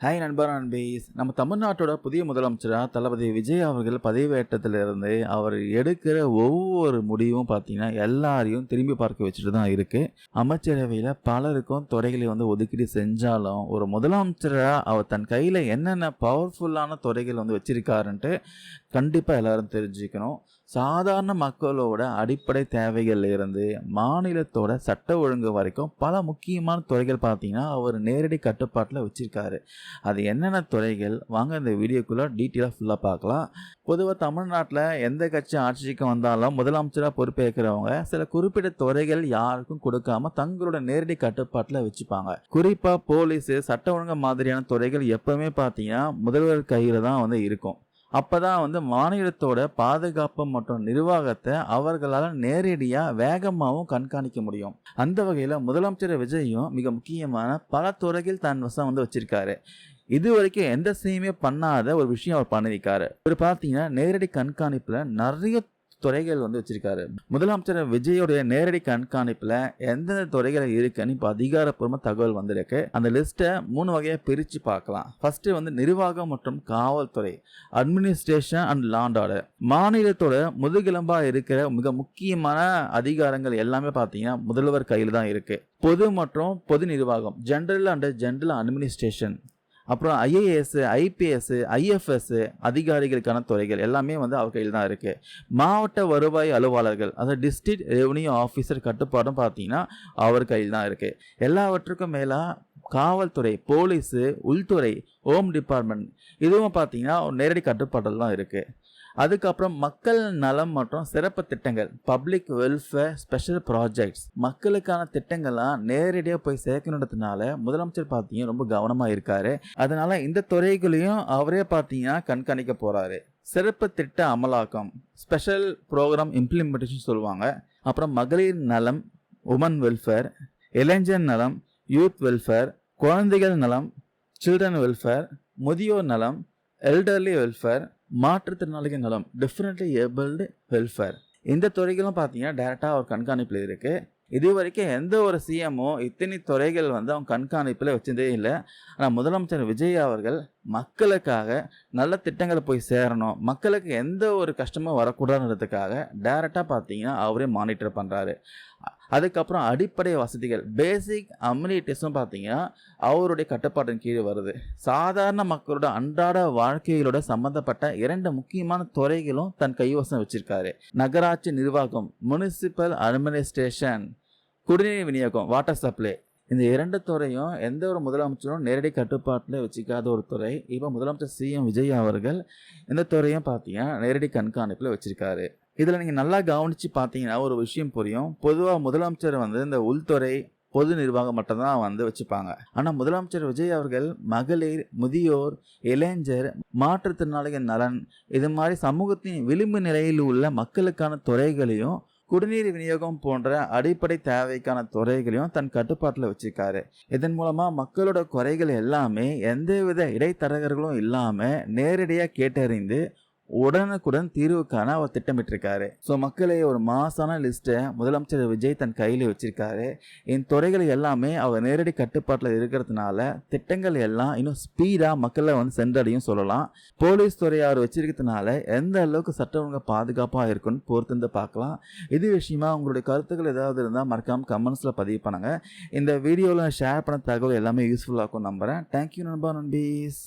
Hi நண்பர் நண்பீஸ். நம்ம தமிழ்நாட்டோட புதிய முதலமைச்சரா தளபதி விஜய் அவர்கள் பதவியேற்றத்திலிருந்து அவர் எடுக்கிற ஒவ்வொரு முடிவும் பார்த்தீங்கன்னா எல்லாரையும் திரும்பி பார்க்க வச்சுட்டு தான் இருக்கு. அமைச்சரவையில் பலருக்கும் துறைகளை ஒதுக்கீடு செஞ்சாலும் ஒரு முதலமைச்சரா அவர் தன் கையில் என்னென்ன பவர்ஃபுல்லான துறைகள் வச்சிருக்காருன்ட்டு கண்டிப்பாக எல்லாரும் தெரிஞ்சுக்கணும். சாதாரண மக்களோட அடிப்படை தேவைகள்ல இருந்து மாநிலத்தோட சட்ட ஒழுங்கு வரைக்கும் பல முக்கியமான துறைகள் பார்த்தீங்கன்னா அவர் நேரடி கட்டுப்பாட்டில் வச்சிருக்காரு. அது என்னென்ன துறைகள் வாங்க இந்த வீடியோக்குள்ள டீட்டெயிலாக ஃபுல்லாக பார்க்கலாம். பொதுவாக தமிழ்நாட்டில் எந்த கட்சி ஆட்சிக்கு வந்தாலும் முதலமைச்சராக பொறுப்பேற்கிறவங்க சில குறிப்பிட்ட துறைகள் யாருக்கும் கொடுக்காம தங்களோட நேரடி கட்டுப்பாட்டில் வச்சுப்பாங்க. குறிப்பாக போலீஸ், சட்ட ஒழுங்கு மாதிரியான துறைகள் எப்பவுமே பார்த்தீங்கன்னா முதல்வர் கையில் தான் இருக்கும். அப்பதான் மாநிலத்தோட பாதுகாப்பு மற்றும் நிர்வாகத்தை அவர்களால் நேரடியாக வேகமாகவும் கண்காணிக்க முடியும். அந்த வகையில் முதலமைச்சர் விஜயும் மிக முக்கியமான பல துறைகள் தன் வசம் வச்சிருக்காரு. இது வரைக்கும் எந்த செய்யுமே பண்ணாத ஒரு விஷயம் அவர் பண்ணியிருக்காரு. இவர் பார்த்தீங்கன்னா நேரடி கண்காணிப்பில் நிறைய துறைகள் வச்சிருக்காரு. முதலமைச்சர் விஜயோடைய நேரடி கண்காணிப்புல எந்தெந்த துறைகள் இருக்குன்னு இப்போ அதிகாரப்பூர்வ தகவல் வந்திருக்கு. அந்த லிஸ்ட்டை 3 வகையா பிரிச்சு பார்க்கலாம். ஃபர்ஸ்ட் நிர்வாகம் மற்றும் காவல்துறை, administration and law and order. மாநிலத்தோட முதுகெலும்பா இருக்கிற மிக முக்கியமான அதிகாரங்கள் எல்லாமே பார்த்தீங்கன்னா முதல்வர் கையில் தான் இருக்கு. பொது மற்றும் பொது நிர்வாகம், ஜெனரல் அண்ட் ஜெனரல் அட்மினிஸ்ட்ரேஷன், அப்புறம் ஐஏஎஸ், ஐபிஎஸ், ஐஎஃப்எஸ் அதிகாரிகளுக்கான துறைகள் எல்லாமே அவர் கையில் தான் இருக்குது. மாவட்ட வருவாய் அலுவலர்கள், அதாவது டிஸ்ட்ரிக்ட் ரெவன்யூ ஆஃபீஸர் கட்டுப்பாடும் பார்த்தீங்கன்னா அவர் கையில் தான் இருக்குது. எல்லாவற்றுக்கும் மேலாக காவல்துறை, போலீஸு, உள்துறை, ஹோம் டிபார்ட்மெண்ட் இதுவும் பார்த்தீங்கன்னா நேரடி கட்டுப்பாட்டில் தான் இருக்குது. அதுக்கப்புறம் மக்கள் நலம் மற்றும் சிறப்பு திட்டங்கள், பப்ளிக் வெல்ஃபேர் ஸ்பெஷல் ப்ராஜெக்ட்ஸ், மக்களுக்கான திட்டங்கள்லாம் நேரடியாக போய் சேர்க்கணுன்றதுனால முதலமைச்சர் பார்த்தீங்கன்னா ரொம்ப கவனமாக இருக்காரு. அதனால இந்த துறைகளையும் அவரே பார்த்தீங்கன்னா கண்காணிக்க போறாரு. சிறப்பு திட்ட அமலாக்கம், ஸ்பெஷல் ப்ரோக்ராம் இம்ப்ளிமெண்டேஷன் சொல்லுவாங்க. அப்புறம் மகளிர் நலம், உமன் வெல்ஃபேர், இளைஞர் நலம், யூத் வெல்ஃபேர், குழந்தைகள் நலம், சில்ட்ரன் வெல்ஃபேர், முதியோர் நலம், எல்டர்லி வெல்ஃபேர், மாற்றுத்திறனாளிகள் நலம், டிஃபரெண்ட்லி ஏபிள்டு வெல்ஃபேர். இந்த துறைகளும் பார்த்தீங்கன்னா டைரெக்டாக அவர் கண்காணிப்பில் இருக்குது. இது வரைக்கும் எந்த ஒரு சிஎம்ஓ இத்தனை துறைகள் அவங்க கண்காணிப்பில் வச்சதே இல்லை. ஆனால் முதலமைச்சர் விஜய் அவர்கள் மக்களுக்காக நல்ல திட்டங்களை போய் சேரணும், மக்களுக்கு எந்த ஒரு கஷ்டமும் வரக்கூடாதுன்றதுக்காக டைரெக்டாக பார்த்தீங்கன்னா அவரே மானிட்டர் பண்ணுறாரு. அதுக்கப்புறம் அடிப்படை வசதிகள், பேசிக் அம்யூனிட்டிஸும் பார்த்தீங்கன்னா அவருடைய கட்டுப்பாட்டின் கீழே வருது. சாதாரண மக்களோட அன்றாட வாழ்க்கைகளோட சம்மந்தப்பட்ட 2 முக்கியமான துறைகளும் தன் கைவசம் வச்சிருக்காரு. நகராட்சி நிர்வாகம், முனிசிபல் அட்மினிஸ்ட்ரேஷன், குடிநீர் விநியோகம், வாட்டர் சப்ளை. இந்த 2 துறையும் எந்த ஒரு முதலமைச்சரும் நேரடி கட்டுப்பாட்டில் வச்சுக்காத ஒரு துறை. இப்போ முதலமைச்சர் சிஎம் விஜய் அவர்கள் இந்த துறையும் பார்த்தீங்கன்னா நேரடி கண்காணிப்பில் வச்சிருக்காரு. இதில் நீங்கள் நல்லா கவனித்து பார்த்தீங்கன்னா ஒரு விஷயம் புரியும். பொதுவாக முதலமைச்சர் இந்த உள்துறை, பொது நிர்வாகம் மட்டும்தான் வச்சுப்பாங்க. ஆனால் முதலமைச்சர் விஜய் அவர்கள் மகளிர், முதியோர், இளைஞர், மாற்றுத்திறனாளிகள் நலன், இது மாதிரி சமூகத்தின் விளிம்பு நிலையில் உள்ள மக்களுக்கான துறைகளையும், குடிநீர் விநியோகம் போன்ற அடிப்படை தேவைக்கான துறைகளையும் தன் கட்டுப்பாட்டில் வச்சிருக்காரு. இதன் மூலமா மக்களோட குறைகள் எல்லாமே எந்தவித இடைத்தரகர்களும் இல்லாமல் நேரடியாக கேட்டறிந்து உடனுக்குடன் தீர்வு காண அவர் திட்டமிட்டிருக்காரு. ஸோ மக்களே, ஒரு மாசான லிஸ்ட்டை முதலமைச்சர் விஜய் தன் கையில் வச்சிருக்காரு. இந்த துறைகள் எல்லாமே அவர் நேரடி கட்டுப்பாட்டில் இருக்கிறதுனால திட்டங்கள் எல்லாம் இன்னும் ஸ்பீடாக மக்களை சென்றடையும் சொல்லலாம். போலீஸ் துறை அவர் வச்சிருக்கிறதுனால எந்த அளவுக்கு சட்ட ஒழுங்கு பாதுகாப்பாக இருக்குன்னு பொறுத்து பார்க்கலாம். இது விஷயமா உங்களுடைய கருத்துக்கள் ஏதாவது இருந்தால் மறக்காம கமெண்ட்ஸில் பதிவு பண்ணுங்க. இந்த வீடியோவில் ஷேர் பண்ண தகவல் எல்லாமே யூஸ்ஃபுல்லாக இருக்கும் நம்புகிறேன். தேங்க்யூ நண்பா நண்பீஸ்.